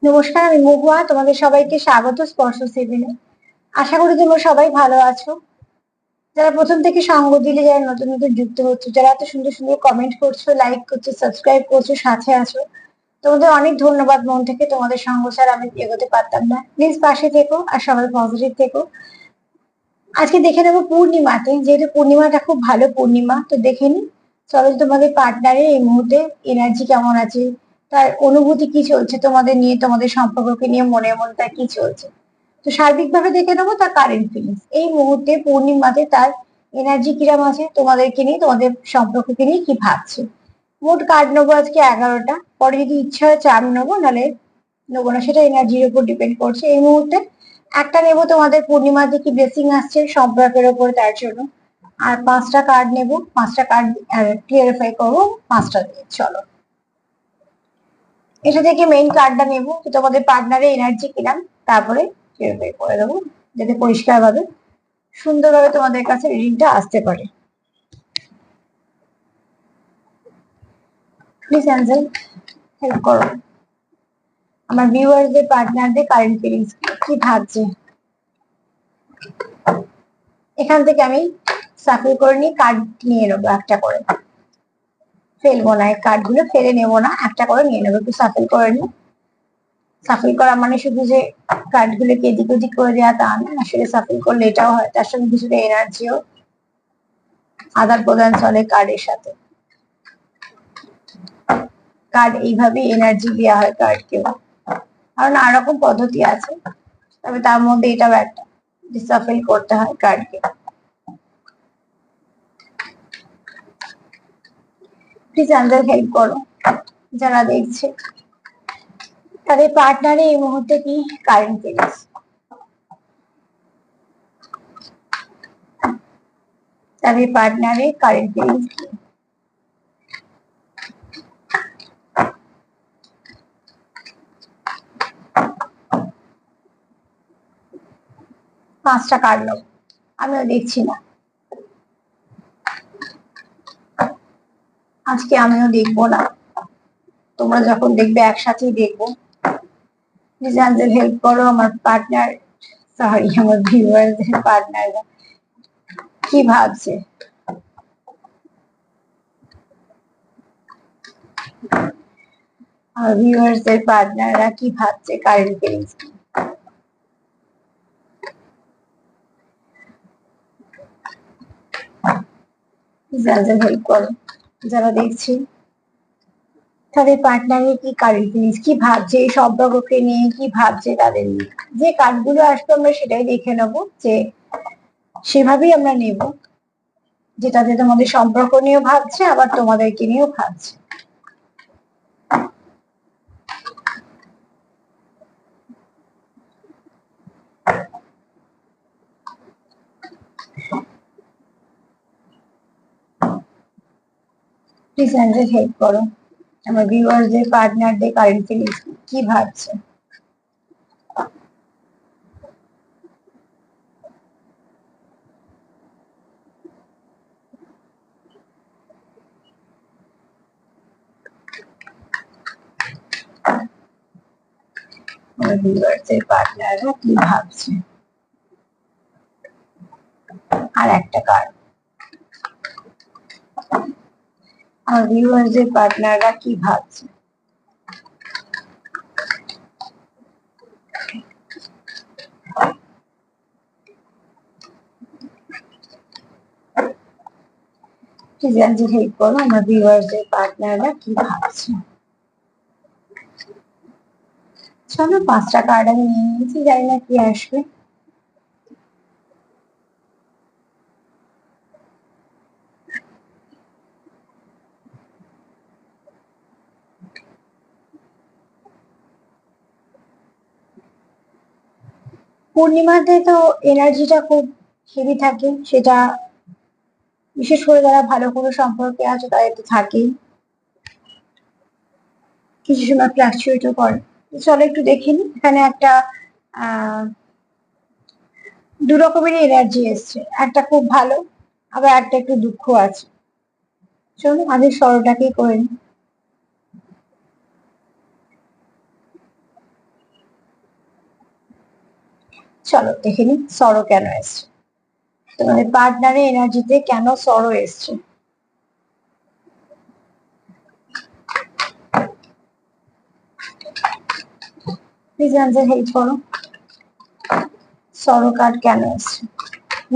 নমস্কার, আমি মহুয়া। তোমাদের সবাইকে স্বাগত স্পর্শ সেভেনে। আশা করি তোমরা সবাই ভালো আছো। যারা প্রথম থেকে সঙ্গ দিলে, যারা নতুন নতুন যুক্ত হচ্ছে, যারা এত সুন্দর সুন্দর কমেন্ট করছো, লাইক করছো, সাবস্ক্রাইব করছো, সাথে আছো, তোমাদের অনেক ধন্যবাদ মন থেকে। তোমাদের সঙ্গ ছাড়া আমি এগোতে পারতাম না। প্লিজ পাশে থেকো আর সবাই পজিটিভ থেকো। আজকে দেখে নেবো পূর্ণিমাতে, যেহেতু পূর্ণিমাটা খুব ভালো পূর্ণিমা, তো দেখে নি। চলো, তোমাদের পার্টনারের এই মুহূর্তে এনার্জি কেমন আছে, তার অনুভূতি কি চলছে তোমাদের নিয়ে, তোমাদের সম্পর্ককে নিয়ে মনে মনে তার কি চলছে। তো সার্বিকভাবে দেখে নেবো তার কারেন্ট ফিলিংস এই মুহূর্তে পূর্ণিমাতে, তার এনার্জি কিরম আছে তোমাদেরকে নিয়ে, তোমাদের সম্পর্ককে নিয়ে কি ভাবছে। মোট কার্ড নেবো আজকে 11টা। পরে যদি ইচ্ছা হয় চার নেবো, নাহলে নেবো না, সেটা এনার্জির উপর ডিপেন্ড করছে। এই মুহূর্তে একটা নেবো তোমাদের পূর্ণিমাতে কি ব্লেসিং আসছে সম্পর্কের উপর, তার জন্য। আর 5টা কার্ড নেবো, 5টা কার্ড ক্লিয়ারিফাই করবো 5টা দিয়ে। চলো, এটা থেকে মেইন কার্ডটা নেবো, তো তোমাদের পার্টনারের এনার্জি কিরাম, তারপরে ক্লিয়ারিফাই করে দেবো, যাতে পরিষ্কার ভাবে সুন্দরভাবে তোমাদের কাছে রিডিংটা আসতে পারে। প্লিজ অ্যাঞ্জেল, হেল্প করো আমার ভিউয়ারদের, পার্টনারদের কারেন্ট ফিলিংস কি ভাবছে। এখান থেকে আমি সাফল করে নিয়ে কার্ড নিয়ে নেবো একটা করে, ফেলবো না, এই কার্ড গুলো ফেলে নেবো না, একটা করে নিয়ে নেবো। একটু সাফল করে নিই। সাফল করা মানে শুধু যে কার্ড গুলোকে এদিক ওদিক করে দেওয়া তা না, আসলে সাফল করলে এটাও হয়, তার সঙ্গে কিছুটা এনার্জিও আদান প্রদান চলে কার্ডের সাথে। কার্ড এইভাবেই এনার্জি দেওয়া হয় কার্ডকেও, কারণ নানা রকম পদ্ধতি আছে, তবে তার মধ্যে এটাও একটা, যে সাফল করতে হয় কার্ডকে। প্লিজ অ্যাঞ্জেল হেল্প করো যারা দেখছে, তাদের পার্টনারে এই মুহূর্তে কি কারেন্ট ফিলিংস, তাদের পার্টনারে কারেন্ট ফিলিংস কি। 5টা কার্ড নেবো, আমিও দেখছি না, আজকে আমিও দেখবো না, তোমরা যখন দেখবে একসাথেই দেখবো। প্লিজ অ্যাঞ্জেল হেল্প করো আমার পার্টনার, সরি আমার ভিউয়ারদের পার্টনাররা কি ভাবছে। আর ভিউয়ার্সদের পার্টনাররা কি ভাবছে, কারেন্ট ফিলিংস কি। হেল্প করো যারা দেখছি, তাদের পার্টনারের কি কারেন্ট ফিলিংস, কি ভাবছে এই সম্পর্ককে নিয়ে, কি ভাবছে তাদের নিয়ে। যে কার্ডগুলো আসবে আমরা সেটাই দেখে নেবো, যে সেভাবেই আমরা নেব, যেটাতে তোমাদের সম্পর্ক নিয়েও ভাবছে, আবার তোমাদেরকে নিয়েও ভাবছে। প্লিজ অ্যাঞ্জেল হেল্প করো আমার ভিউয়ার্সদের, পার্টনারদের কারেন্ট ফিলিংস কি ভাবছে। আমার ভিউয়ার্সদের পার্টনাররা কি ভাবছে। আর একটা কার্ড, আমার ভিউয়ার্সদের পার্টনাররা কি ভাবছে। প্লিজ অ্যাঞ্জেল হেল্প করো আমার ভিউয়ার্সদের পার্টনাররা কি ভাবছে। চলো, 5টা কার্ড আমি নিয়ে নিয়েছি, জানি না কি আসবে। পূর্ণিমাতে তো এনার্জিটা খুব হেভি থাকে, সেটা বিশেষ করে যারা ভালো কোনো সম্পর্কে আছে তাদের তো থাকেই, কিছু সময় ফ্লাকচুয়েটও করে। চলো একটু দেখে নি। এখানে একটা আহ দু রকমেরই এনার্জি এসছে, একটা খুব ভালো, আবার একটা একটু দুঃখ আছে। চলো আগে সরোটাকেই করে নি। চলো দেখে নি সরো কেন এসছে, তোমাদের পার্টনারের এনার্জিতে কেন সরো এসছে। প্লিজ অ্যান্সার হেল্প করো, সরো কার্ড কেন এসছে।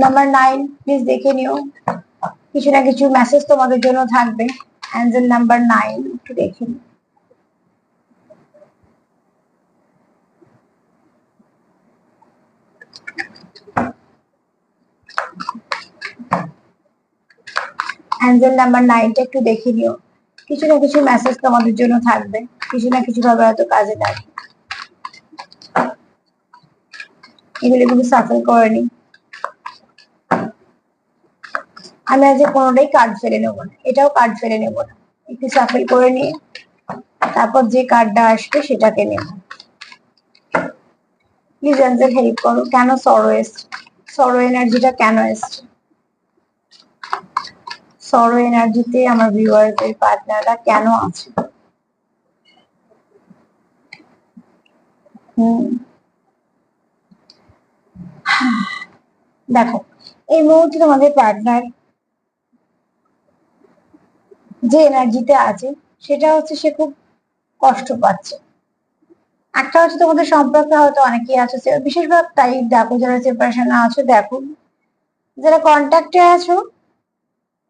নাম্বার 9 প্লিজ দেখে নিও, কিছু না কিছু মেসেজ তোমাদের জন্য থাকবে। অ্যাঞ্জেল নাম্বার 9 একটু দেখে নিও। অ্যাঞ্জেল নাম্বার 9টা একটু দেখে নিও, কিছু না কিছু মেসেজ তোমাদের জন্য থাকবে, কিছু না কিছু ভাবে হয়তো কাজে লাগবে। এগুলো কিন্তু সাফল করেনি, আমি আজ কোনোটাই কার্ড ফেলে নেবো না, এটাও কার্ড ফেলে নেবো না, একটু সাফল করে নিয়ে তারপর যে কার্ডটা আসবে সেটাকে নেব। প্লিজ অ্যাঞ্জেল হেল্প করো, কেন সরো এসছে, সরো এনার্জিটা কেন এসছে। সরো এনার্জিতে আমার ভিউয়ারদের পার্টনাররা কেন আছে। দেখো এই মুহূর্তে তোমাদের পার্টনার যে এনার্জিতে আছে সেটা হচ্ছে সে খুব কষ্ট পাচ্ছে। একটা হচ্ছে তোমাদের সম্পর্কে হয়তো অনেকেই আছে, বিশেষভাবে তাই দেখো যারা সেপারেশনে আছো, দেখো যারা কন্ট্যাক্টে আছো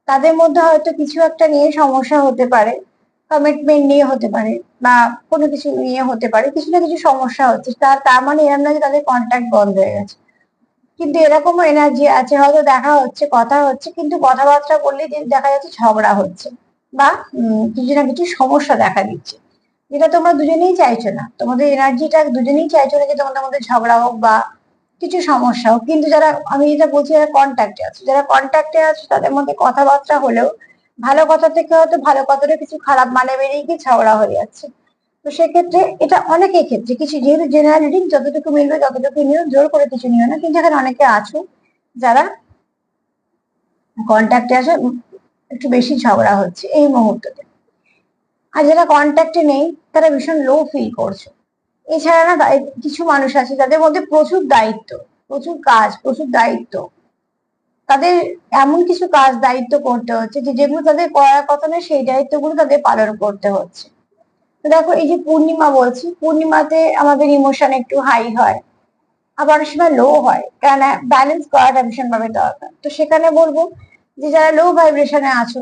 তাদের মধ্যে হয়তো কিছু একটা নিয়ে সমস্যা হতে পারে, কমিটমেন্ট নিয়ে হতে পারে বা কোনো কিছু নিয়ে হতে পারে, কিছু না কিছু সমস্যা হচ্ছে, তার মানে এরকম না যে তাদের কন্ট্যাক্ট বন্ধ হয়ে গেছে। কিন্তু এরকমও এনার্জি আছে হয়তো দেখা হচ্ছে, কথা হচ্ছে, কিন্তু কথাবার্তা বললে দেখা যাচ্ছে ঝগড়া হচ্ছে বা কিছু না কিছু সমস্যা দেখা দিচ্ছে, যেটা তোমরা দুজনেই চাইছো না। তোমাদের এনার্জিটা দুজনেই চাইছো না যে তোমাদের মধ্যে ঝগড়া হোক বা কিছু সমস্যা হোক, কিন্তু যারা আমি যেটা বলছি যারা কন্ট্যাক্টে আছে, যারা কন্ট্যাক্টে আছে তাদের মধ্যে কথাবার্তা হলেও ভালো কথা থেকে হয়তো ভালো কথাটা কিছু খারাপ মানে বেরিয়ে গিয়ে ঝগড়া হয়ে যাচ্ছে। তো সেক্ষেত্রে এটা অনেকের ক্ষেত্রে, কিছু যেহেতু জেনারেল রিডিং যতটুকু মিলবে ততটুকু নিও, জোর করে কিছু নিও না, কিন্তু এখানে অনেকে আছো যারা কন্ট্যাক্টে আছে একটু বেশি ঝগড়া হচ্ছে এই মুহূর্তে, আর যারা কন্ট্যাক্টে নেই তারা ভীষণ লো ফিল করছে। এছাড়া না কিছু মানুষ আছে যাদের মধ্যে প্রচুর দায়িত্ব, প্রচুর কাজ, প্রচুর দায়িত্ব, তাদের এমন কিছু কাজ দায়িত্ব করতে হচ্ছে যে যেগুলো তাদের করার কথা না সেই দায়িত্বগুলো তাদের পালন করতে হচ্ছে। তো দেখো এই যে পূর্ণিমা বলছি, পূর্ণিমাতে আমাদের ইমোশন একটু হাই হয়, আবার অনেক সময় লো হয়, কারণ ব্যালেন্স করাটা ভীষণ ভাবে দরকার। তো সেখানে বলবো যে যারা লো ভাইব্রেশনে আছো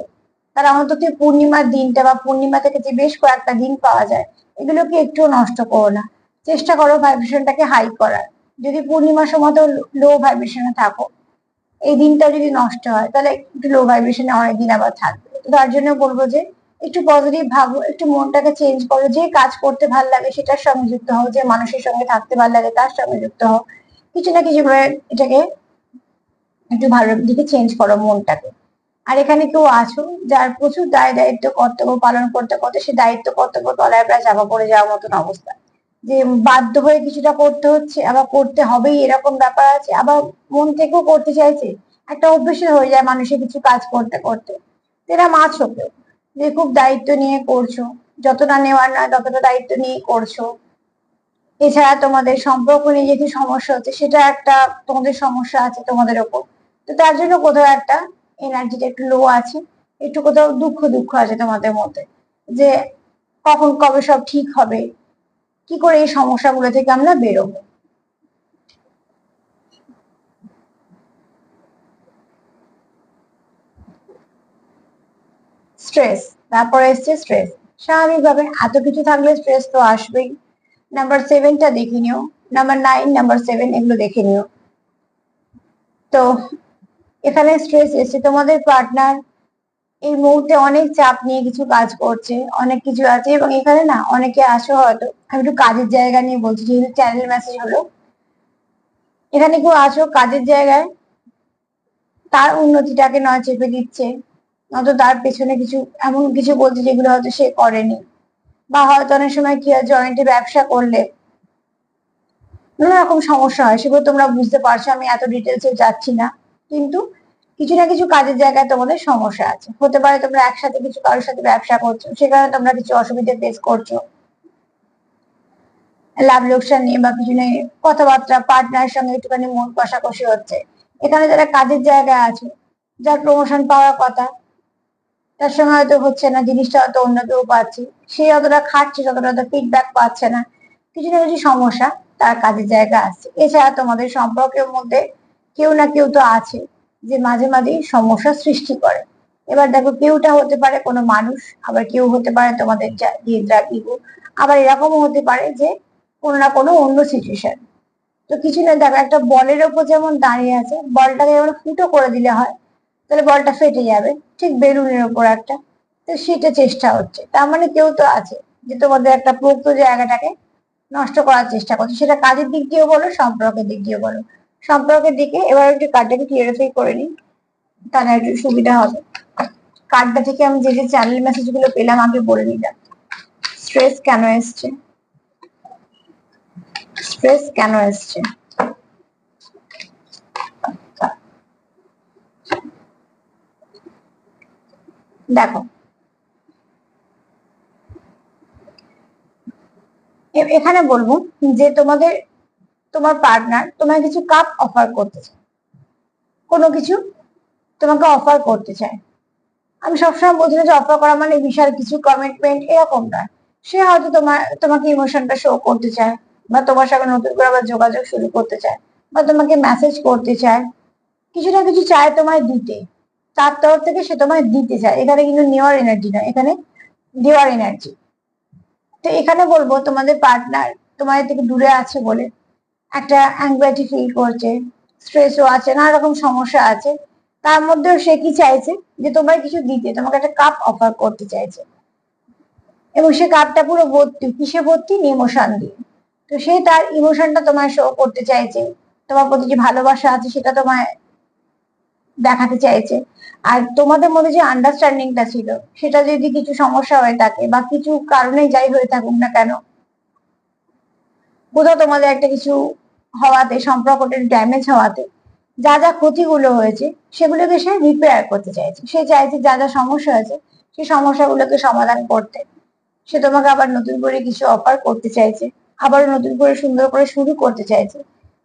তারা অন্তত পূর্ণিমার দিনটা বা পূর্ণিমা থেকে যে বেশ কয়েকটা দিন পাওয়া যায় এগুলোকে একটু নষ্ট করো না, চেষ্টা করো ভাইব্রেশনটাকে হাই করার। যদি পূর্ণিমার সময় তো লো ভাইব্রেশনে থাকো, এই দিনটা যদি নষ্ট হয় তাহলে একটু লো ভাইব্রেশনে অনেকদিন আবার থাকবে। তো তার জন্য বলবো যে একটু পজিটিভ ভাবো, একটু মনটাকে চেঞ্জ করো, যে কাজ করতে ভালো লাগে সেটার সঙ্গে যুক্ত হও, যে মানুষের সঙ্গে থাকতে ভালো লাগে তার সঙ্গে যুক্ত হও, কিছু না কিছু ভাবে এটাকে একটু ভালো দিকে চেঞ্জ করো মনটাকে। আর এখানে কেউ আছো যার প্রচুর দায় দায়িত্ব কর্তব্য পালন করতে করতে সে দায়িত্ব কর্তব্য তলায় প্রায় চাপা পড়ে যাওয়ার মতন অবস্থা, যে বাধ্য হয়ে কিছুটা করতে হচ্ছে, আবার করতে হবেই এরকম ব্যাপার আছে, আবার মন থেকেও করতে চাইছে, একটা অভ্যেস হয়ে যায় মানুষের কিছু কাজ করতে করতে। এরা আছো কেউ যে খুব দায়িত্ব নিয়ে করছো, যতটা নেওয়ার নয় ততটা দায়িত্ব নিয়ে করছো। এছাড়া তোমাদের সম্পর্ক নিয়ে যেহেতু সমস্যা হচ্ছে সেটা একটা তোমাদের সমস্যা আছে তোমাদের ওপর, তো তার জন্য কোথাও একটা এনার্জিটা একটু লো আছে, একটু কোথাও দুঃখ দুঃখ আছে তোমাদের মধ্যে, যে কখন কবে সব ঠিক হবে, কি করে এই সমস্যাগুলো থেকে আমরা বেরোবো। স্ট্রেস, তারপরে এসছে স্ট্রেস, স্বাভাবিকভাবে এত কিছু থাকলে স্ট্রেস তো আসবেই। নাম্বার 7টা দেখে নিও, নাম্বার 9, নাম্বার 7 এগুলো দেখে নিও। তো এখানে স্ট্রেস এসছে, তোমাদের পার্টনার এই মুহূর্তে অনেক চাপ নিয়ে কিছু কাজ করছে, অনেক কিছু আছে, এবং এখানে না অনেকে আসো হয়তো, আমি একটু কাজের জায়গা নিয়ে বলছি যেহেতু চ্যানেল মেসেজ হলো, এখানে কেউ আসো কাজের জায়গায় তার উন্নতিটাকে নয় চেপে দিচ্ছে, নয়তো তার পেছনে কিছু এমন কিছু বলছে যেগুলো হয়তো সে করেনি, বা হয়তো অনেক সময় কি হয় জয়েন্টে ব্যবসা করলে নানা রকম সমস্যা হয়, সেগুলো তোমরা বুঝতে পারছো, আমি এত ডিটেলসে যাচ্ছি না, কিন্তু কিছু না কিছু কাজের জায়গায় তোমাদের সমস্যা আছে, হতে পারে তোমরা একসাথে কিছু কারোর সাথে ব্যবসা করছো সেখানে তোমরা কিছু অসুবিধা ফেস করছো, লাভ লোকসান নিয়ে বা কিছু নিয়ে কথাবার্তা, পার্টনারের সঙ্গে একটুখানি মন কষাকষি হচ্ছে। এখানে যারা কাজের জায়গায় আছে, যার প্রমোশন পাওয়ার কথা, তার সঙ্গে হয়তো হচ্ছে না, জিনিসটা হয়তো অন্য কেউ পাচ্ছে, সে যতটা খাটছে ততটা ফিডব্যাক পাচ্ছে না, কিছু না কিছু সমস্যা তার কাজের জায়গা আছে। এছাড়া তোমাদের সম্পর্কের মধ্যে কেউ না কেউ তো আছে যে মাঝে মাঝেই সমস্যা সৃষ্টি করে। এবার দেখো, কেউটা হতে পারে কোনো মানুষ, আবার কেউ হতে পারে তোমাদের ইগো, আবার এরকমও হতে পারে যে কোনো না কোনো অন্য সিচুয়েশন। তো কিছু না, দেখো একটা বলের ওপর যেমন দাঁড়িয়ে আছে, বলটাকে যেমন ফুটো করে দিলে হয়, তাহলে বলটা ফেটে যাবে, ঠিক বেলুনের ওপর একটা। তো সেটা চেষ্টা হচ্ছে, তার মানে কেউ তো আছে যে তোমাদের একটা পোক্ত জায়গাটাকে নষ্ট করার চেষ্টা করছে, সেটা কাজের দিক দিয়েও বলো, সম্পর্কের দিক দিয়েও বলো। সম্পর্কের দিকে এবার একটু কার্ডটাকে ক্লিয়ারিফাই করে নিই, তাহলে একটু সুবিধা হবে। কার্ডটা থেকে আমি যে যে চ্যানেল মেসেজ গুলো পেলাম আগে বলে নিলাম। স্ট্রেস কেন এসছে, স্ট্রেস কেন এসছে, দেখো এখানে বলবো যে তোমার পার্টনার তোমায় কিছু কাপ অফার করতে চায়, কোনো কিছু তোমাকে অফার করতে চায়। আমি সবসময় বলছি না যে অফার করা মানে বিশাল কিছু কমিটমেন্ট, এরকম নয়। সে হয়তো তোমাকে ইমোশনটা শো করতে চায়, বা তোমার সঙ্গে নতুন করে আবার যোগাযোগ শুরু করতে চায়, বা তোমাকে মেসেজ করতে চায়, কিছু না কিছু চায় তোমায় দিতে। তার তরফ থেকে সে তোমায় দিতে চায়, এখানে কিন্তু নেওয়ার এনার্জি নয়, এখানে দেওয়ার এনার্জি। তো এখানে বলবো তোমাদের পার্টনার তোমাদের থেকে দূরে আছে বলে একটা অ্যাংজাইটি ফিল করছে, স্ট্রেসও আছে, নানা রকম সমস্যা আছে। তার মধ্যেও সে কি চাইছে, যে তোমায় কিছু দিতে, তোমাকে একটা কাপ অফার করতে চাইছে, এবং সে কাপটা পুরো ভর্তি, কিসে ভর্তি, ইমোশন দিয়ে। তো সে তার ইমোশনটা তোমায় শো করতে চাইছে, তোমার প্রতি যে ভালোবাসা আছে সেটা তোমায় দেখাতে চাইছে। আর তোমাদের মধ্যে যে আন্ডারস্ট্যান্ডিংটা ছিল, সেটা যদি কিছু সমস্যা হয়ে থাকে বা কিছু কারণে যাই হয়ে থাকুক না কেন, কোথাও তোমাদের একটা কিছু হওয়াতে, সম্পর্কটা ড্যামেজ হওয়াতে যা যা ক্ষতিগুলো হয়েছে সেগুলোকে সে রিপেয়ার করতে চাইছে। সে চাইছে যা যা সমস্যা হয়েছে সেই সমস্যাগুলোকে সমাধান করতে। সে তোমাকে আবার নতুন করে কিছু অফার করতে চাইছে, আবার নতুন করে সুন্দর করে শুরু করতে চাইছে।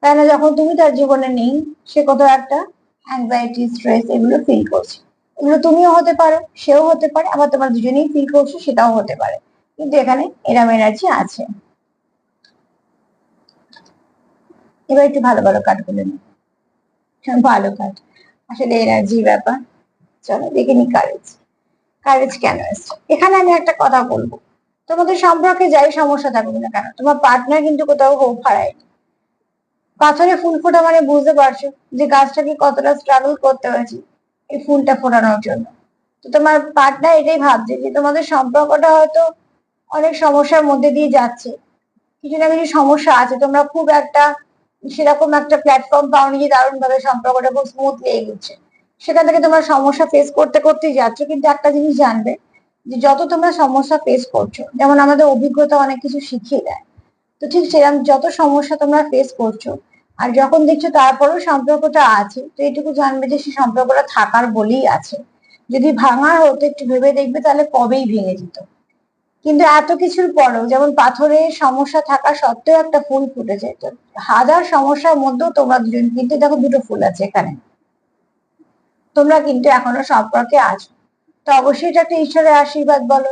তাই না, যখন তুমি তার জীবনে নেই, সে কোথাও একটা অ্যাংজাইটি, স্ট্রেস এগুলো ফিল করছে। এগুলো তুমিও হতে পারো, সেও হতে পারে, আবার তোমার দুজনেই ফিল করছো, সেটাও হতে পারে। কিন্তু এখানে এরম এনার্জি আছে। এবার একটু ভালো ভালো কার্ডগুলো নিই। ভালো কাজ, আসলে এনার্জির ব্যাপার। চলো দেখে নি কারেজ। কারেজ কেন এসছে, এখানে আমি একটা কথা বলবো, তোমাদের সম্পর্কে যাই সমস্যা থাকুক না কেন, তোমার পার্টনার কিন্তু কোথাও হোপ হারায়নি। পাথরে ফুল ফোটা মানে বুঝতে পারছো যে গাছটাকে কতটা স্ট্রাগল করতে হয়েছে এই ফুলটা ফোটানোর জন্য। তো তোমার পার্টনার এটাই ভাবছে যে তোমাদের সম্পর্কটা হয়তো অনেক সমস্যার মধ্যে দিয়ে যাচ্ছে, কিছু না কিছু সমস্যা আছে, তোমরা খুব একটা সেরকম একটা প্ল্যাটফর্ম পাওনি যে দারুণ ভাবে সম্পর্কটা খুব স্মুথলি এগোচ্ছে। সেখান থেকে তোমরা সমস্যা ফেস করতে করতেই যাচ্ছ। কিন্তু একটা জিনিস জানবে, যে যত তোমরা সমস্যা ফেস করছো, যেমন আমাদের অভিজ্ঞতা অনেক কিছু শিখিয়ে দেয়, তো ঠিক সেরকম যত সমস্যা তোমরা ফেস করছো, আর যখন দেখছো তারপরেও সম্পর্কটা আছে, তো এটুকু জানবে যে সেই সম্পর্কটা থাকার বলেই আছে। যদি ভাঙার হতো একটু ভেবে দেখবে, তাহলে কবেই ভেঙে যেত। কিন্তু এত কিছুর পরেও, যেমন পাথরের সমস্যা থাকা সত্ত্বেও একটা ফুল ফুটেছে, তো হাজার সমস্যার মধ্যেও তোমরা দুজন কিন্তু, দেখো দুটো ফুল আছে এখানে, তোমরা কিন্তু এখনো সম্পর্কে আছো। তো অবশ্যই এটা একটা ঈশ্বরের আশীর্বাদ বলো,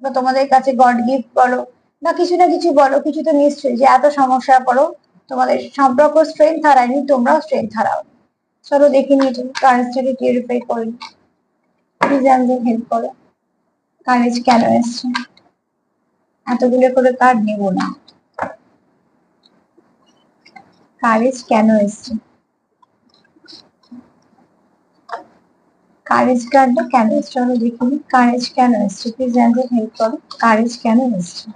বা তোমাদের কাছে গড গিফট বলো, বা কিছু না কিছু বলো, কিছু তো নিশ্চয়ই, যে এত সমস্যার পরেও তোমাদের সম্পর্ক স্ট্রেংথ হারায়নি, তোমরাও স্ট্রেংথ হারাও। চলো দেখে নিয়ে কারেজটাকে ক্লিয়ারিফাই করি। প্লিজ আমাদের হেল্প করো, কারেজ কেন এসছে, এতগুলো করে কার্ড নেবো না। কারেজ কেন এসছে, কারেজ কার্ডটা কেন এসছে, চলো দেখি কারেজ কেন এসছে। প্লিজ আমাদের হেল্প করো, কারেজ কেন এসছে।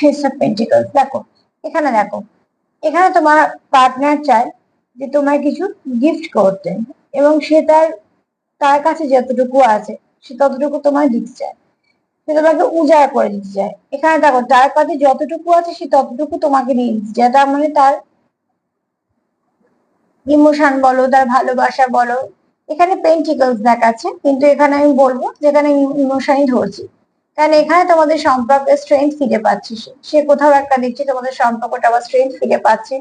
এস অফ পেন্টিকলস, দেখো এখানে, দেখো এখানে তোমার পার্টনার চায় যে তোমায় কিছু গিফট করতে, এবং সে তার কাছে যতটুকু আছে সে ততটুকু তোমায় দিতে চায়, সে তোমাকে উজাড় করে দিতে চায়। এখানে দেখো, তার কাছে যতটুকু আছে সে ততটুকু তোমাকে দিয়ে দিতে চায়, তার মানে তার ইমোশন বলো, তার ভালোবাসা বলো, এখানে পেন্টিকলস দেখাচ্ছে, কিন্তু এখানে আমি বলবো যেখানে ইমোশনই ধরছি, কারণ এখানে তোমাদের সম্পর্কের স্ট্রেংথ ফিরে পাচ্ছে, সে কোথাও একটা দিচ্ছে তোমাদের সম্পর্কটা আবার স্ট্রেংথ ফিরে পাচ্ছে।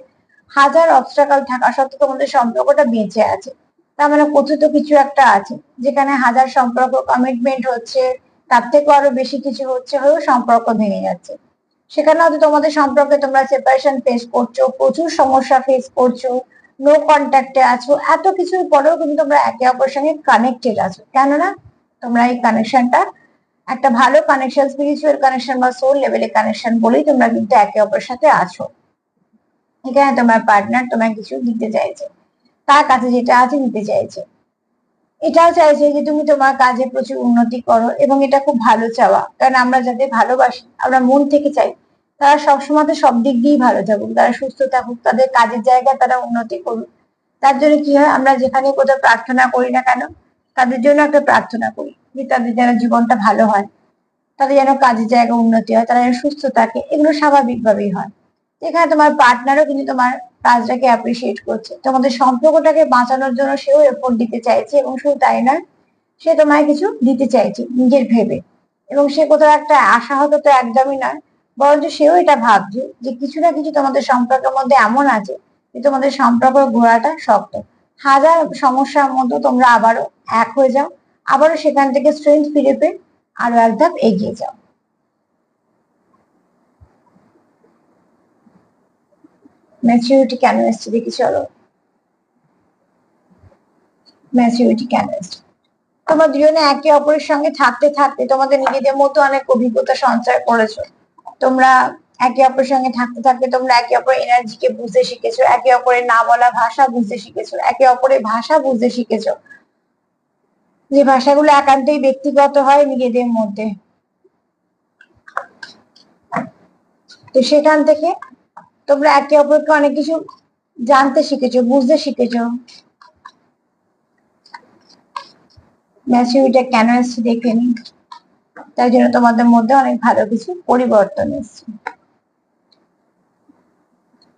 হাজার অবস্ট্রাকল থাকা সত্ত্বেও তোমাদের সম্পর্কটা বেঁচে আছে, তার মানে কোথাও তো কিছু একটা আছে, যেখানে হাজার সম্পর্ক কমিটমেন্ট হচ্ছে, তার থেকেও আরো বেশি কিছু হচ্ছে, হয়েও সম্পর্ক ভেঙে যাচ্ছে। সেখানে হয়তো তোমাদের সম্পর্কে তোমরা সেপারেশন ফেস করছো, প্রচুর সমস্যা ফেস করছো, নো কন্ট্যাক্টে আছো, এত কিছুর পরেও কিন্তু তোমরা একে অপরের সঙ্গে কানেক্টেড আছো, কেননা তোমরা এই কানেকশনটা একটা ভালো কানেকশন, স্পিরিচুয়াল কানেকশন বা সোল লেভেলের কানেকশন বলেই তোমরা কিন্তু একে অপরের সাথে আছো। এখানে তোমার পার্টনার তোমায় কিছু দিতে চাইছে, তার কাছে যেটা আছে দিতে চাইছে, এটাও চাইছে যে তুমি তোমার কাজে প্রচুর উন্নতি করো, এবং এটা খুব ভালো চাওয়া, কারণ আমরা যাদের ভালোবাসি, আমরা মন থেকে চাই তারা সবসময় সব দিক দিয়েই ভালো থাকুক, তারা সুস্থ থাকুক, তাদের কাজের জায়গায় তারা উন্নতি করুক। তার জন্য কি হয়, আমরা যেখানে কোথাও প্রার্থনা করি না কেন, তাদের জন্য একটা প্রার্থনা করি যে তাদের যেন জীবনটা ভালো হয়, তাদের যেন কাজের জায়গা উন্নতি হয়, তারা যেন সুস্থ থাকে, এগুলো স্বাভাবিকভাবেই হয়। এখানে তোমার পার্টনারও কিন্তু তোমার কাজটাকে অ্যাপ্রিসিয়েট করছে, তোমাদের সম্পর্কটাকে বাঁচানোর জন্য সেও এফোর্ট দিতে চাইছে, এবং শুধু তাই নয়, সে তোমায় কিছু দিতে চাইছে নিজের ভেবে, এবং সে কোথাও একটা আশাহত তো একদমই নয়, বরঞ্চ সেও এটা ভাবছে যে কিছু না কিছু তোমাদের সম্পর্কের মধ্যে এমন আছে যে তোমাদের সম্পর্ক গোড়াটা শক্ত। হাজার সমস্যার মধ্যে তোমরা আবারও এক হয়ে যাও, আবারও সেখান থেকে স্ট্রেংথ ফিরে পেয়ে আরো এক ধাপ এগিয়ে যাও। ম্যাচুরিটি কেন এসছে দেখি, চলো ম্যাচুরিটি কেন এসছে। তোমরা দুজনে একে অপরের সঙ্গে থাকতে থাকতে তোমাদের নিজেদের মতো অনেক অভিজ্ঞতা সঞ্চয় করেছো। তোমরা একে অপরের সঙ্গে থাকতে থাকতে তোমরা একে অপরের এনার্জিকে বুঝতে শিখেছো, একে অপরের না বলা ভাষা বুঝতে শিখেছো, একে অপরের ভাষা বুঝতে শিখেছো, যে ভাষাগুলো একান্তই ব্যক্তিগত হয় নিজেদের মধ্যে। তো সেখান থেকে তোমরা একে অপরকে অনেক কিছু জানতে শিখেছো, বুঝতে শিখেছো। ম্যাচুরিটি কেন এসছে দেখে নি, তাই জন্য তোমাদের মধ্যে অনেক ভালো কিছু পরিবর্তন এসছে।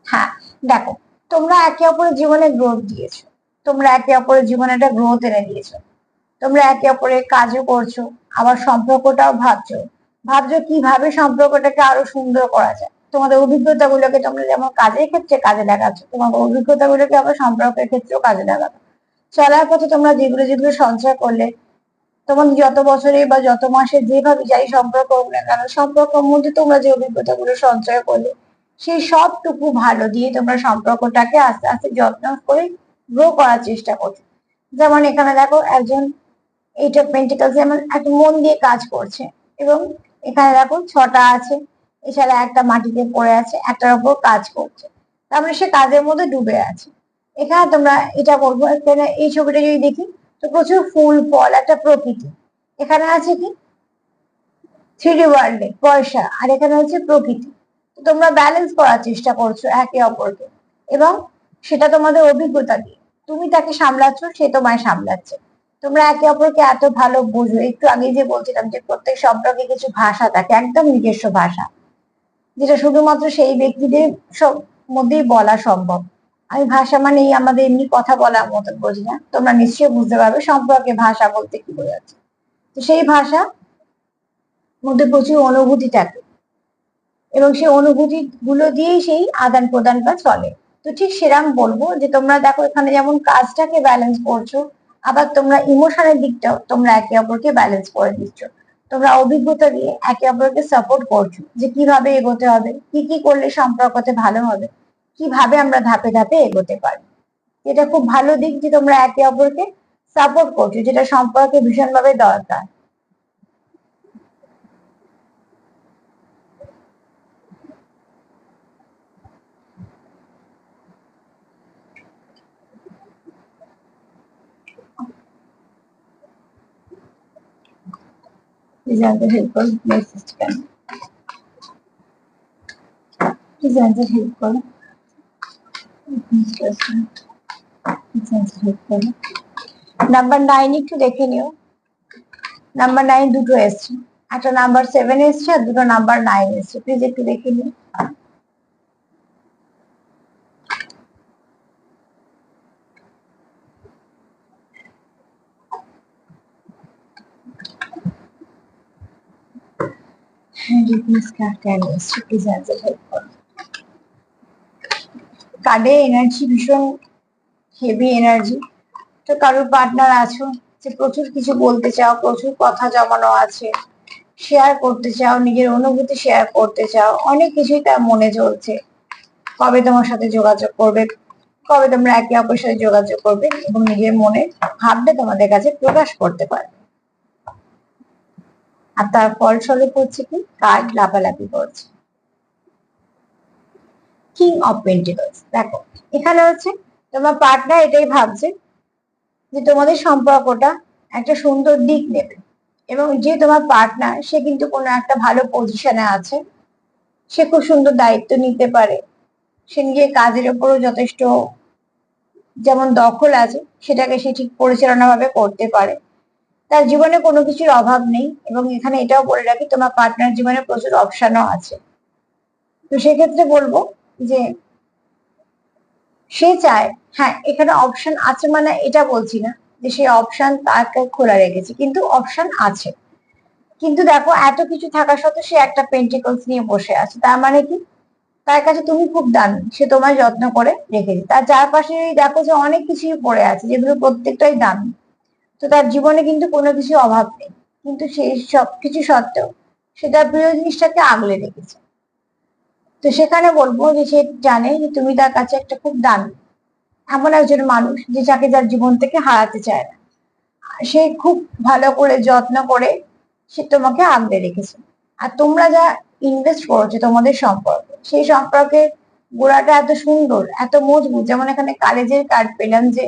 হ্যাঁ, দেখো, তোমরা একে অপরের জীবনে গ্রোথ দিয়েছো, তোমরা একে অপরের জীবনে একটা গ্রোথ এনে দিয়েছো, তোমরা একে অপরের কাজও করছো, আবার সম্পর্কটাও ভাবছো, ভাবছো কিভাবে সম্পর্কটাকে আরো সুন্দর করা যায়। তোমাদের অভিজ্ঞতা গুলোকে তোমরা যেমন কাজের ক্ষেত্রে কাজে লাগাচ্ছ, তোমার অভিজ্ঞতা গুলোকে আবার সম্পর্কের ক্ষেত্রেও কাজে লাগাচ্ছ। চলার পথে তোমরা যেগুলো যেগুলো সঞ্চয় করলে, তোমাদের যত বছরে বা যত মাসে যেভাবে যাই সম্পর্ক হোক না কেন, সম্পর্কের মধ্যে তোমরা যে অভিজ্ঞতা গুলো সঞ্চয় করলে, সেই সবটুকু ভালো দিয়ে তোমরা সম্পর্কটাকে আস্তে আস্তে যত্ন করে গ্রো করার চেষ্টা করছো। যেমন এখানে দেখো, একজন এইট অফ পেন্টিকলস যেমন একটা মন দিয়ে কাজ করছে, এবং এখানে দেখো ছটা আছে, এছাড়া একটা মাটিতে পড়ে আছে, একটার উপর কাজ করছে, তারপরে সে কাজের মধ্যে ডুবে আছে। এখানে তোমরা এটা বলবো, এখানে এই ছবিটা যদি দেখি, তো প্রচুর ফুল ফল, একটা প্রকৃতি। এখানে আছে কি, থ্রিডি ওয়ার্ল্ডে পয়সা, আর এখানে হচ্ছে প্রকৃতি। তোমরা ব্যালেন্স করার চেষ্টা করছো একে অপরকে, এবং সেটা তোমাদের অভিজ্ঞতা দিয়ে, তুমি তাকে সামলাচ্ছ, সে তোমায় সামলাচ্ছে। তোমরা একে অপরকে এত ভালো বোঝো, একটু আগে যে বলছিলাম যে প্রত্যেক সম্পর্কে কিছু ভাষা থাকে, একদম নিজস্ব ভাষা, যেটা শুধুমাত্র সেই ব্যক্তিদের সব মধ্যেই বলা সম্ভব। আমি ভাষা মানে এই আমাদের এমনি কথা বলার মতন বুঝি না, তোমরা নিশ্চয়ই বুঝতে পারবে সম্পর্কে ভাষা বলতে কি বোঝাচ্ছে। তো সেই ভাষা মধ্যে প্রচুর অনুভূতি থাকে, এবং সেই অনুভূতি গুলো দিয়েই সেই আদান প্রদানটা চলে। তো ঠিক সেরাম বলবো যে তোমরা দেখো, এখানে যেমন কাজটাকে ব্যালেন্স করছো, আবার তোমরা ইমোশনের দিকটাও তোমরা একে অপরকে ব্যালেন্স করে দিচ্ছ। তোমরা অভিজ্ঞতা দিয়ে একে অপরকে সাপোর্ট করছো, যে কিভাবে এগোতে হবে, কি কি করলে সম্পর্কতে ভালো হবে, কিভাবে আমরা ধাপে ধাপে এগোতে পারি। এটা খুব ভালো দিক যে তোমরা একে অপরকে সাপোর্ট করছো, যেটা সম্পর্কে ভীষণভাবে দরকার। প্লিজ আনসার হেল্প করো, প্লিজ আনসার হেল্প করো, নাম্বার 9 একটু দেখে নিও। নাম্বার 9 দুটো এসছে, একটা নাম্বার 7 এসছে আর দুটো নাম্বার 9 এসছে, প্লিজ একটু দেখে নিও। ডিপনেস কার্ড কেন এসছে, প্লিজ অ্যান্সার হেল্প করো। কার্ডে এনার্জি ভীষণ হেভি এনার্জি। তো কারোর পার্টনার আছো যে প্রচুর কিছু বলতে চাও, প্রচুর কথা জমানো আছে, শেয়ার করতে চাও, নিজের অনুভূতি শেয়ার করতে চাও, অনেক কিছুই তার মনে চলছে। কবে তোমার সাথে যোগাযোগ করবে, কবে তোমরা একে অপরের সাথে যোগাযোগ করবে এবং নিজের মনে ভাবটা তোমাদের কাছে প্রকাশ করতে পারবে। আর তার ফলস্বরূপ হচ্ছে কি, কার্ড লাফালাফি করছে। কিং অফ পেন্টিকলস, দেখো এখানে হচ্ছে তোমার পার্টনার এটাই ভাবছে যে তোমাদের সম্পর্কটা একটা সুন্দর দিক নেবে, এবং যে তোমার পার্টনার সে কিন্তু কোনো একটা ভালো পজিশনে আছে, সে খুব সুন্দর দায়িত্ব নিতে পারে, সে নিজের কাজের উপরও যথেষ্ট যেমন দখল আছে সেটাকে সে ঠিক পরিচালনা ভাবে করতে পারে। তার জীবনে কোনো কিছুর অভাব নেই, এবং এখানে এটাও বলে রাখি তোমার পার্টনার জীবনে প্রচুর অপশনও আছে। তো সেক্ষেত্রে বলবো যে সে চায়, হ্যাঁ এখানে অপশন আছে মানে এটা বলছি না যে সে অপশন তাকে খোলা রেখেছে, কিন্তু অপশন আছে। কিন্তু দেখো এত কিছু থাকা সত্ত্বেও সে একটা পেন্টিকলস নিয়ে বসে আছে, তার মানে কি তার কাছে তুমি খুব দামি, সে তোমায় যত্ন করে রেখেছে। তার চারপাশে দেখো যে অনেক কিছুই পড়ে আছে যেগুলো প্রত্যেকটাই দামি। তো তার জীবনে কিন্তু কোনো কিছু অভাব নেই, কিন্তু সেই সব কিছু সত্ত্বেও সে তার প্রিয় জিনিসটাকে আগলে রেখেছে। তো সেখানে বলবো যে সে জানে যে তুমি তার কাছে একটা খুব দামি এমন একজন মানুষ যে যাকে যার জীবন থেকে হারাতে চায় না। সে খুব ভালো করে যত্ন করে সে তোমাকে আগলে রেখেছে। আর তোমরা যা ইনভেস্ট করেছো তোমাদের সম্পর্কে, সেই সম্পর্কের গোড়াটা এত সুন্দর, এত মজবুত। যেমন এখানে কালেজের কার্ড পেলাম যে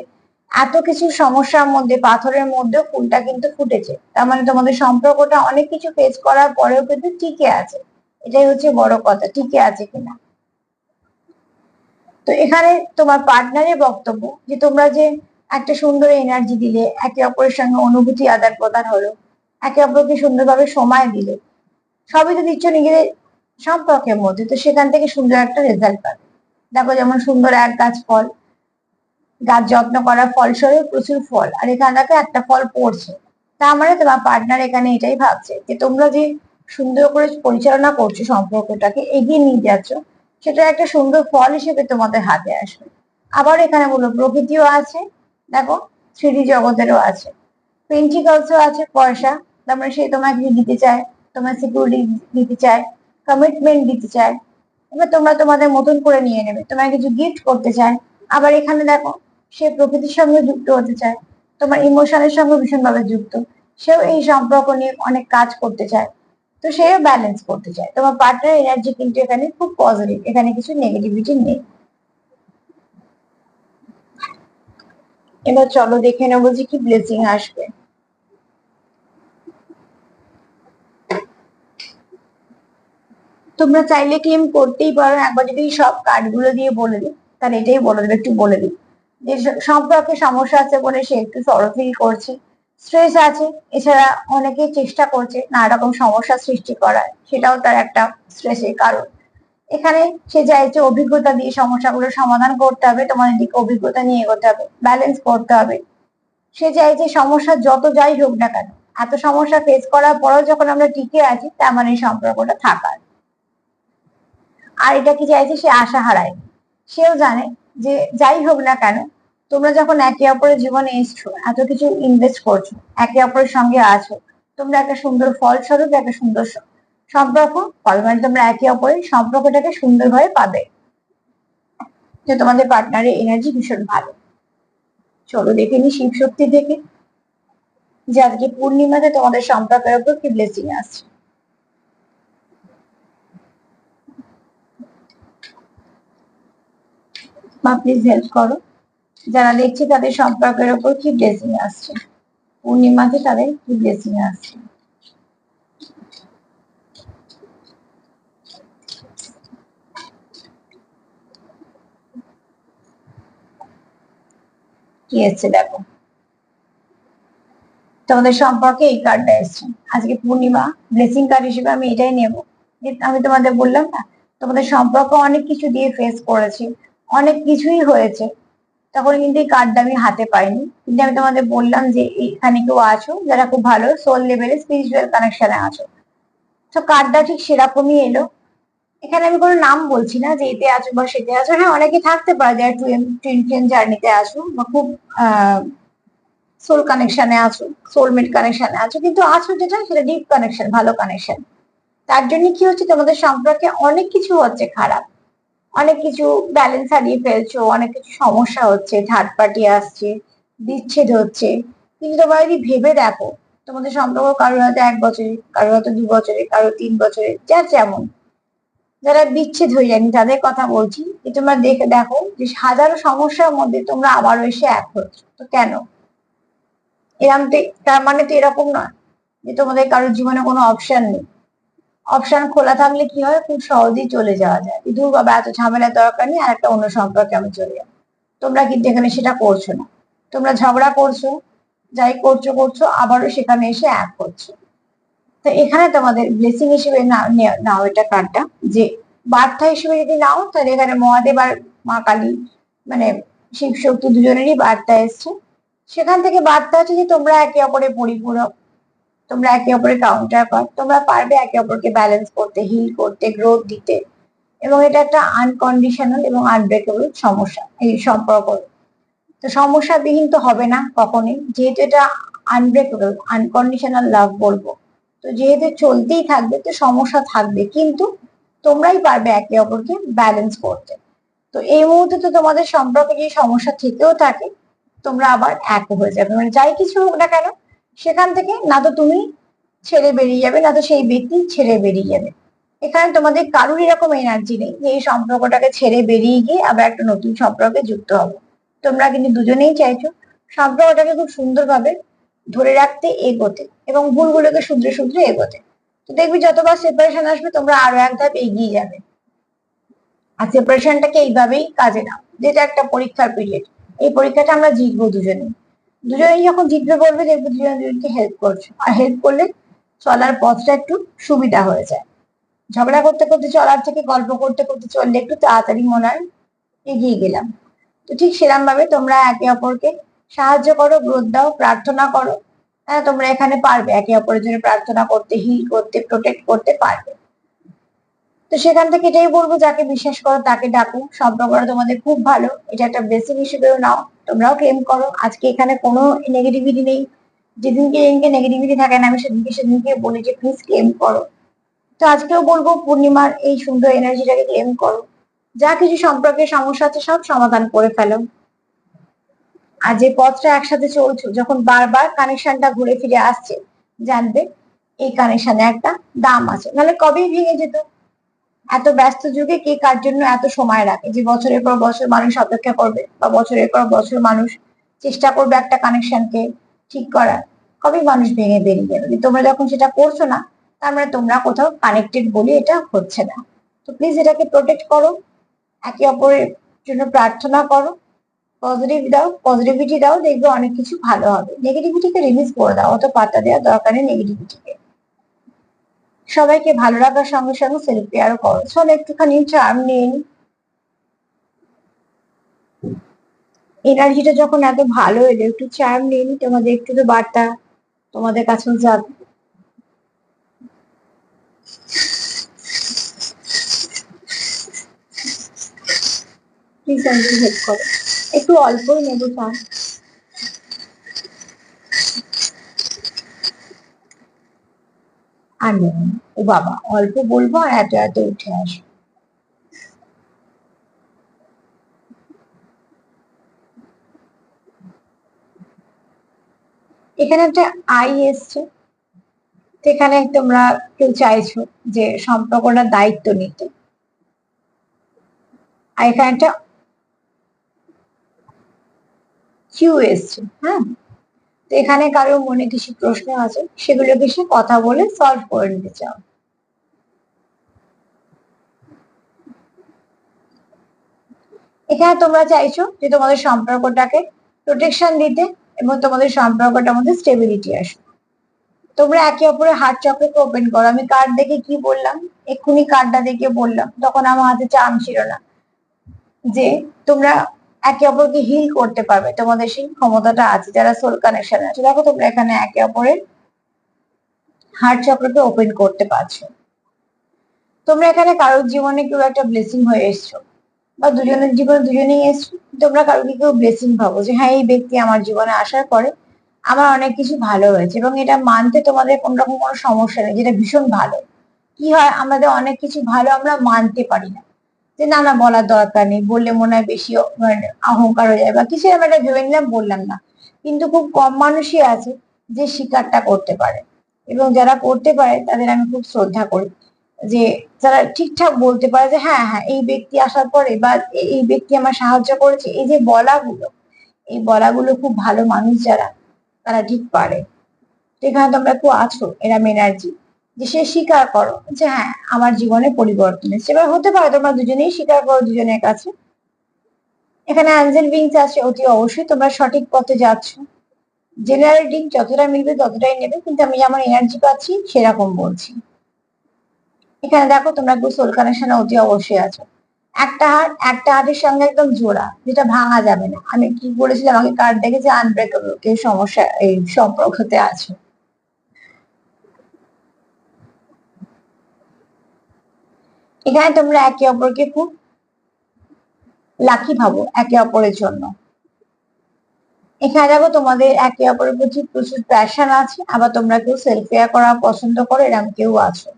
এত কিছু সমস্যার মধ্যে, পাথরের মধ্যে ফুলটা কিন্তু ফুটেছে, তার মানে তোমাদের সম্পর্কটা অনেক কিছু ফেস করার পরেও কিন্তু টিকে আছে। এটাই হচ্ছে বড় কথা, টিকে আছে কিনা। তো এখানে তোমার পার্টনারের বক্তব্য যে তোমরা যে একটা সুন্দর এনার্জি দিলে, একে অপরের সঙ্গে অনুভূতি আদান প্রদান হলো, একে অপরকে সুন্দরভাবে সময় দিলে, সবই তো দিচ্ছ নিজেদের সম্পর্কের মধ্যে, তো সেখান থেকে সুন্দর একটা রেজাল্ট পাবে। দেখো যেমন সুন্দর এক গাছ ফল, গাছ যত্ন করার ফলস্বরূপ প্রচুর ফল, আর এখানে দেখো একটা ফল পড়ছে। তার মানে তোমার পার্টনার এখানে এটাই ভাবছে যে তোমরা যে সুন্দর করে পরিচালনা করছো, সম্পর্কটাকে এগিয়ে নিয়ে যাচ্ছ, সেটা একটা সুন্দর ফল হিসেবে তোমাদের হাতে আসবে। আবার এখানে বলো প্রকৃতিও আছে, দেখো থ্রিডি জগতেরও আছে, পেন্টিকলসও আছে, পয়সা। তার মানে সে তোমাকে কিছু দিতে চায়, তোমার সিকিউরিটি দিতে চায়, কমিটমেন্ট দিতে চায়, এবার তোমরা তোমাদের মতন করে নিয়ে নেবে, তোমায় কিছু গিফট করতে চায়। আবার এখানে দেখো সে প্রকৃতির সঙ্গে যুক্ত হতে চায়, তোমার ইমোশনের সঙ্গে ভীষণভাবে যুক্ত, সেও এই সম্পর্ক নিয়ে অনেক কাজ করতে চায়। তো সেও ব্যালেন্স করতে চায়। তোমার পার্টনার এনার্জি কিন্তু এখানে খুব পজিটিভ, এখানে কিছু নেগেটিভিটি নেই। এবার চলো দেখে নেবো যে কি ব্লেসিং আসবে। তোমরা চাইলে ক্লেম করতেই পারো, একবার যদি সব কার্ড গুলো দিয়ে বলে দিই তাহলে এটাই বলে দেবে, একটু বলে দিই যে সম্পর্কে সমস্যা আছে বলে সে একটু সরো ফিল করছে, স্ট্রেস আছে, এছাড়া অনেকে চেষ্টা করছে নানা রকম সমস্যা সৃষ্টি করার, সেটাও তার একটা স্ট্রেসের কারণ। এখানে সে চাইছে অভিজ্ঞতা দিয়ে সমস্যাগুলো সমাধান করতে হবে, তোমাদের দিকে অভিজ্ঞতা নিয়ে এগোতে হবে, ব্যালেন্স করতে হবে। সে চাইছে সমস্যা যত যাই হোক না কেন, এত সমস্যা ফেস করার পরেও যখন আমরা টিকে আছি, তার মানে সম্পর্কটা থাকার। আর এটা কি চাইছে, সে আশা হারায়। সেও জানে যে যাই হোক না কেন, তোমরা যখন একে অপরের জীবনে এসছো, এত কিছু ইনভেস্ট করছো, একে অপরের সঙ্গে আছো, তোমরা একটা সুন্দর ফলস্বরূপ একটা সুন্দর সম্পর্ক পাবে, মানে তোমরা একে অপরের সম্পর্কটাকে সুন্দরভাবে পাবে। যে তোমাদের পার্টনারের এনার্জি ভীষণ ভালো। চলো দেখে নি শিব শক্তি থেকে যে আজকে পূর্ণিমাতে তোমাদের সম্পর্কের উপর কি ব্লেসিং আসছে। মা প্লিজ হেল্প করো, যারা দেখছে তাদের সম্পর্কের উপর কি ব্লেসিং আসছে, পূর্ণিমাতে তাদের কি ব্লেসিং আসছে। কি এসছে দেখো, তোমাদের সম্পর্কে এই কার্ডটা এসছে। আজকে পূর্ণিমা, ব্লেসিং কার্ড হিসেবে আমি এটাই নেব। আমি তোমাদের বললাম না, তোমাদের সম্পর্ক অনেক কিছু দিয়ে ফেস করেছি, অনেক কিছুই হয়েছে, তখন কিন্তু এই কার্ডটা আমি হাতে পাইনি, কিন্তু আমি তোমাদের বললাম যে এখানে কেউ আছো যারা খুব ভালো সোল লেভেলে স্পিরিচুয়াল কানেকশনে আছো। তো কার্ডটা ঠিক সেরকমই এলো। এখানে আমি কোনো নাম বলছি না যে এতে আছো বা সেতে আছো, হ্যাঁ অনেকে থাকতে পারে যারা টুইন ফ্লেম জার্নিতে আছো বা খুব সোল কানেকশনে আছো, সোলমেট কানেকশনে আছো, কিন্তু আছো যেটা সেটা ডিপ কানেকশন, ভালো কানেকশন। তার জন্য কি হচ্ছে, তোমাদের সম্পর্কে অনেক কিছু হচ্ছে খারাপ, অনেক কিছু ব্যালেন্স হারিয়ে ফেলছো, অনেক কিছু সমস্যা হচ্ছে, থার্ড পার্টি আসছে, বিচ্ছেদ হচ্ছে। কিন্তু তোমরা যদি ভেবে দেখো, তোমাদের সম্পর্ক কারোর হয়তো 1 বছরে, কারোর হয়তো 2 বছরে, কারোর 3 বছরে, যার যেমন। যারা বিচ্ছেদ হয়ে যায়নি তাদের কথা বলছি, যে তোমরা দেখে দেখো যে হাজারো সমস্যার মধ্যে তোমরা আবারও এসে এক হচ্ছ। তো কেন এরম? তার মানে তো এরকম নয় যে তোমাদের কারোর জীবনে কোনো অপশন নেই। অপশন খোলা থাকলে কি হয়, খুব সহজেই চলে যাওয়া যায়, দূর বাবা এত ঝামেলার দরকার নেই, আর একটা অন্য সম্পর্কে আমি চলে যাবো। তোমরা কিন্তু এখানে সেটা করছো না। তোমরা ঝগড়া করছো, যাই করছো করছো, আবারও সেখানে এসে এক করছো। তো এখানে তোমাদের ব্লেসিং হিসেবে নাও এটা কার্ডটা, যে বার্তা হিসেবে যদি নাও তাহলে এখানে মহাদেব আর মা কালী, মানে শিব শক্তি দুজনেরই বার্তা এসছে। সেখান থেকে বার্তা আছে যে তোমরা একে অপরের পরিপূরক, তোমরা একে অপরের কাউন্টার পার্ট, তোমরা পারবে একে অপরকে ব্যালেন্স করতে, হিল করতে, গ্রোথ দিতে। এবং এটা একটা আনকন্ডিশনাল এবং আনব্রেকেবল সমস্যা, এই সম্পর্ক। তো সমস্যাবিহীন তো হবে না কখনোই, যেহেতু এটা আনব্রেকেবল, আনকন্ডিশনাল লাভ বলবো। তো যেহেতু চলতেই থাকবে, তো সমস্যা থাকবে, কিন্তু তোমরাই পারবে একে অপরকে ব্যালেন্স করতে। তো এই মুহূর্তে তো তোমাদের সম্পর্কে যে সমস্যা থেকেও থাকে, তোমরা আবার এক হয়ে যাবে, মানে যাই কিছু হোক না কেন, সেখান থেকে না তো তুমি ছেড়ে বেরিয়ে যাবে, না তো সেই ব্যক্তি ছেড়ে বেরিয়ে যাবে। এখানে তোমাদের কারুর এরকম এনার্জি নেই যে এই সম্পর্কটাকে ছেড়ে বেরিয়ে গিয়ে আবার একটা নতুন সম্পর্কে যুক্ত হবে। তোমরা কিন্তু দুজনেই চাইছো সম্পর্কটাকে খুব সুন্দরভাবে ধরে রাখতে, এগোতে, এবং ভুলগুলোকে শুধরে শুধরে এগোতে। তো দেখবি যতবার সেপারেশন আসবে তোমরা আরো এক ধাপ এগিয়ে যাবে। আর সেপারেশনটাকে এইভাবেই কাজে নাও, যেটা একটা পরীক্ষার পিরিয়ড। এই পরীক্ষাটা আমরা জিতবো দুজনেই। দুজনেই যখন জিতবে বলবে, দেখবো দুজনে দুজনকে হেল্প করছো, আর হেল্প করলে চলার পথটা একটু সুবিধা হয়ে যায়। ঝগড়া করতে করতে চলার থেকে গল্প করতে করতে চললে একটু তাড়াতাড়ি মনে হয় এগিয়ে গেলাম। তো ঠিক সেরকম ভাবে তোমরা একে অপরকে সাহায্য করো, গ্রোথ দাও, প্রার্থনা করো। হ্যাঁ তোমরা এখানে পারবে একে অপরের জন্য প্রার্থনা করতে, হিল করতে, প্রোটেক্ট করতে পারবে। তো সেখান থেকে এটাই বলবো, যাকে বিশ্বাস করো তাকে ডাকো, সম্পর্কটা তোমাদের খুব ভালো, এটা একটা ব্লেসিং হিসেবেও নাও, তোমরাও ক্লেম করো। আজকে এখানে কোনো নেগেটিভিটি নেই। যেদিনকে যেদিনকে নেগেটিভিটি থাকে না, আমি সেদিনকে সেদিনকে বলি যে প্লিজ ক্লেম করো। তো আজকেও বলবো পূর্ণিমার এই সুন্দর এনার্জিটাকে ক্লেম করো। যা কিছু সম্পর্কের সমস্যা আছে সব সমাধান করে ফেলো। আর যে পথটা একসাথে চলছো, যখন বারবার কানেকশনটা ঘুরে ফিরে আসছে, জানবে এই কানেকশনে একটা দাম আছে, নাহলে কবেই ভেঙে যেত। এত ব্যস্ত যুগে কে কার জন্য এত সময় রাখে, যে বছরের পর বছর মানুষ অপেক্ষা করবে, বা বছরের পর বছর মানুষ চেষ্টা করবে একটা কানেকশনকে ঠিক করার। কবে মানুষ ভেঙে বেরিয়ে যাবে। তোমরা যখন সেটা করছো না, তার মানে তোমরা কোথাও কানেক্টেড বলে এটা হচ্ছে না। তো প্লিজ এটাকে প্রোটেক্ট করো, একে অপরের জন্য প্রার্থনা করো, পজিটিভ দাও, পজিটিভিটি দাও, দেখবে অনেক কিছু ভালো হবে। নেগেটিভিটিকে রিলিজ করে দাও, অত পাত্তা দেওয়ার দরকার নেই নেগেটিভিটিকে। সবাইকে ভালো রাখার সঙ্গে সঙ্গে সেলফ কেয়ারও করো। চলো একটুখানি চার্ম নিয়ে নি। এনার্জিটা যখন এত ভালো এলো, একটু চার্ম নিয়ে নি, তোমাদের একটু তো বার্তা তোমাদের কাছেও যাবে। প্লিজ আমাকে হেল্প করো, একটু অল্পই নেবো চার্ম। আর নেব না। ও বাবা, অল্প বলবো আর এত এত উঠে আসবে। এখানে একটা আই এসছে, সেখানে তোমরা কেউ চাইছো যে সম্পর্কটার দায়িত্ব নিতে। আর এখানে একটা কিউ এসছে, হ্যাঁ। তো এখানে কারো মনে কিছু প্রশ্ন আছে, সেগুলোকে সে কথা বলে সলভ করে নিতে চাও। এখানে তোমরা চাইছো যে তোমাদের সম্পর্কটাকে প্রোটেকশন দিতে, এবং তোমাদের সম্পর্কটার মধ্যে স্টেবিলিটি আসবে। তোমরা একে অপরের হার্ট চক্রকে ওপেন করো। আমি কার্ড দেখে কি বললাম, এক্ষুনি কার্ডটা দেখে বললাম, তখন আমার হাতে চার্ম ছিল না, যে তোমরা একে অপরকে হিল করতে পারবে, তোমাদের সেই ক্ষমতাটা আছে যারা সোল কানেকশন আছে। দেখো তোমরা এখানে একে অপরের হার্ট চক্রকে ওপেন করতে পারছো। তোমরা এখানে কারোর জীবনে কেউ একটা ব্লেসিং হয়ে এসছো, বা দুজনের জীবনে দুজনেই এসছো। তোমরা কারোকে কেউ ব্লেসিং ভাবো যে হ্যাঁ এই ব্যক্তি আমার জীবনে আসার পরে আমার অনেক কিছু ভালো হয়েছে, এবং এটা মানতে তোমাদের কোন রকম কোনো সমস্যা নেই, যেটা ভীষণ ভালো। কি হয়, আমাদের অনেক কিছু ভালো আমরা মানতে পারি না, যে না না বলার দরকার নেই, বললে মনে হয় বেশি মানে অহংকার হয়ে যায় বা কিছু, আমি এটা ভেবে নিলাম বললাম না। কিন্তু খুব কম মানুষই আছে যে স্বীকারটা করতে পারে, এবং যারা করতে পারে তাদের আমি খুব শ্রদ্ধা করি, যে যারা ঠিকঠাক বলতে পারে যে হ্যাঁ হ্যাঁ এই ব্যক্তি আসার পরে বা এই ব্যক্তি আমার সাহায্য করেছে, এই যে বলাগুলো, এই বলাগুলো খুব ভালো মানুষ যারা, তারা ঠিক পারে। সেখানে তোমরা একটু আছো এরম এনার্জি, যে সে স্বীকার করো যে হ্যাঁ আমার জীবনে পরিবর্তন এসেছে। এবার হতে পারে তোমরা দুজনেই স্বীকার করো দুজনের কাছে। এখানে অ্যাঞ্জেল বিংস আছে, অতি অবশ্যই তোমরা সঠিক পথে যাচ্ছ। জেনারেল রিডিং যতটা মিলবে ততটাই নেবে, কিন্তু আমি যেমন এনার্জি পাচ্ছি সেরকম বলছি। এখানে দেখো তোমরা একটু সোল কানেকশনে অতি অবশ্যই আছো। একটা হার্টের সঙ্গে একদম জোড়া, যেটা ভাঙা যাবে না। আমি কি বলেছিলাম, আমাকে কার্ড দেখেছে আনব্রেকেবল, কেউ সমস্যা এই সম্পর্কতে আছে। এখানে তোমরা একে অপরকে খুব লাকি ভাবো একে অপরের জন্য। এখানে দেখো তোমাদের একে অপরের প্রতি প্রচুর প্যাশন আছে, আবার তোমরা কেউ সেলফ কেয়ার করা পছন্দ করো, এরকম কেউ আছো।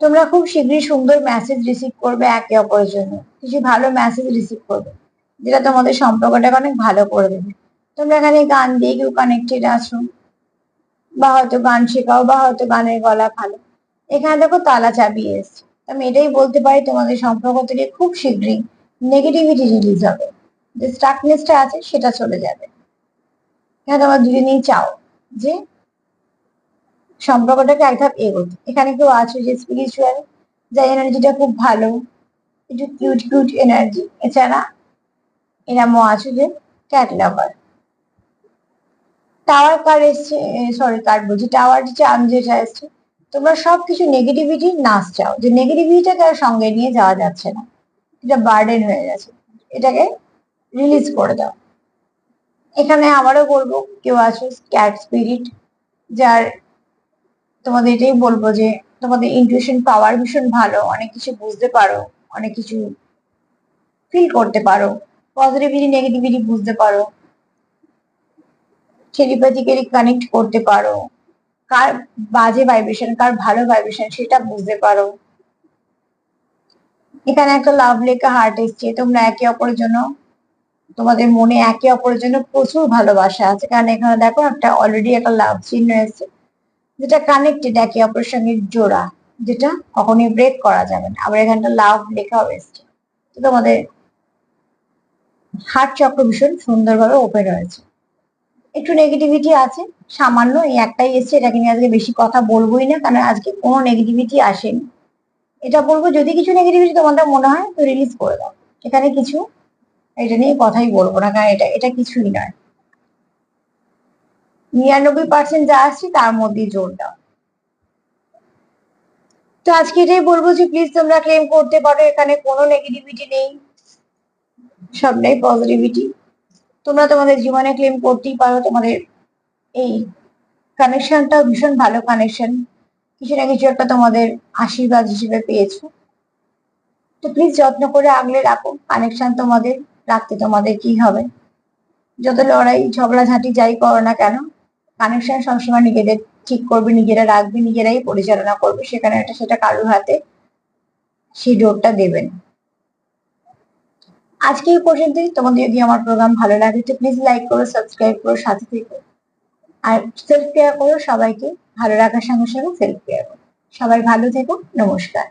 তোমরা খুব শীঘ্রই সুন্দর মেসেজ রিসিভ করবে একে অপরের জন্য, কিছু ভালো মেসেজ রিসিভ করবে, যেটা তোমাদের সম্পর্কটাকে অনেক ভালো করে দেবে। তোমরা এখানে গান দিয়ে কেউ কানেক্টেড আছো, বা হয়তো গান শেখাও, বা হয়তো গানের গলা ভালো। এখানে দেখো তালা চাবি এসছে, আমি এটাই বলতে পারি তোমাদের সম্পর্ক থেকে খুব শীঘ্রই নেগেটিভিটি রিলিজ হবে, যে স্টাকনেসটা আছে সেটা চলে যাবে। এখানে তোমরা দুজনেই চাও যে সম্পর্কটাকে এক ধাপ এগোতে। এখানে কেউ আছো যে স্পিরিচুয়াল, যার এনার্জিটা খুব ভালো, একটু কিউট কিউট এনার্জি। এছাড়া এরমও আছো যে ক্যাট লাভার। টাওয়ার কার্ড এসছে, সরি কার্ড বলছি, টাওয়ার চার্ম যেটা এসছে, তোমরা সবকিছু নেগেটিভিটি নাশ চাও, যে নেগেটিভিটিটাকে আর সঙ্গে নিয়ে যাওয়া যাচ্ছে না, এটা বার্ডেন হয়ে গেছে, এটাকে রিলিজ করে দাও। এখানে আবারও বলবো কেউ আছো ক্যাট স্পিরিট, যার তোমাদের এটাই বলবো যে তোমাদের ইনটিউশন পাওয়ার ভীষণ ভালো, অনেক কিছু বুঝতে পারো, অনেক কিছু ফিল করতে পারো, পজিটিভিটি নেগেটিভিটি বুঝতে পারো, টেলিপ্যাথিক্যালি কানেক্ট করতে পারো, কার বাজে ভাইব্রেশন কার ভালো ভাইব্রেশন সেটা বুঝতে পারো। এখানে একটা লাভ লেখা হার্ট এসছে, তোমরা একে অপরের জন্য, তোমাদের মনে একে অপরের জন্য প্রচুর ভালোবাসা আছে, কারণ এখানে দেখো একটা অলরেডি একটা লাভ চিহ্ন এসছে, যেটা কানেক্টেড একে অপরের সঙ্গে জোড়া, যেটা কখনোই ব্রেক করা যাবে না। আবার এখানটা লাভ লেখাও এসছে, তো তোমাদের হার্ট চক্র ভীষণ সুন্দরভাবে ওপেন হয়েছে। একটু নেগেটিভিটি আছে সামান্য, এই একটাই এসছে, এটাকে নিয়ে আজকে বেশি কথা বলবোই না, কারণ আজকে কোনো নেগেটিভিটি আসেনি। এটা বলবো যদি কিছু নেগেটিভিটি তোমাদের মনে হয় তো রিলিজ করে দাও, এখানে কিছু এটা নিয়ে কথাই বলবো না, কারণ এটা এটা কিছুই নয়। 99% যা আসছে তার মধ্যেই জোর দাও। তো আজকে এটাই বলবো যে প্লিজ তোমরা ক্লেম করতে পারো, এখানে কোনো নেগেটিভিটি নেই, সবটাই পজিটিভিটি। তোমরা তোমাদের জীবনে ক্লেম করতেই পারো, তোমাদের এই কানেকশনটা ভীষণ ভালো কানেকশন, কিছু না কিছু একটা তোমাদের আশীর্বাদ হিসেবে পেয়েছো। তো প্লিজ যত্ন করে আগলে রাখো কানেকশন তোমাদের, রাখতে তোমাদের কি হবে, যত লড়াই ঝগড়াঝাঁটি যাই করো না কেন, কানেকশন সবসময় নিজেদের ঠিক করবে, নিজেরা রাখবে, নিজেরাই পরিচালনা করবে, সেখানে একটা সেটা কারোর হাতে সেই জোরটা দেবেন। আজকে এই পর্যন্তই। তোমাদের যদি আমার প্রোগ্রাম ভালো লাগে তো প্লিজ লাইক করো, সাবস্ক্রাইব করো, সাথে থেকো, আর সেলফ কেয়ার করো। সবাইকে ভালো রাখার সঙ্গে সঙ্গে সেলফ কেয়ার করো। সবাই ভালো থেকো, নমস্কার।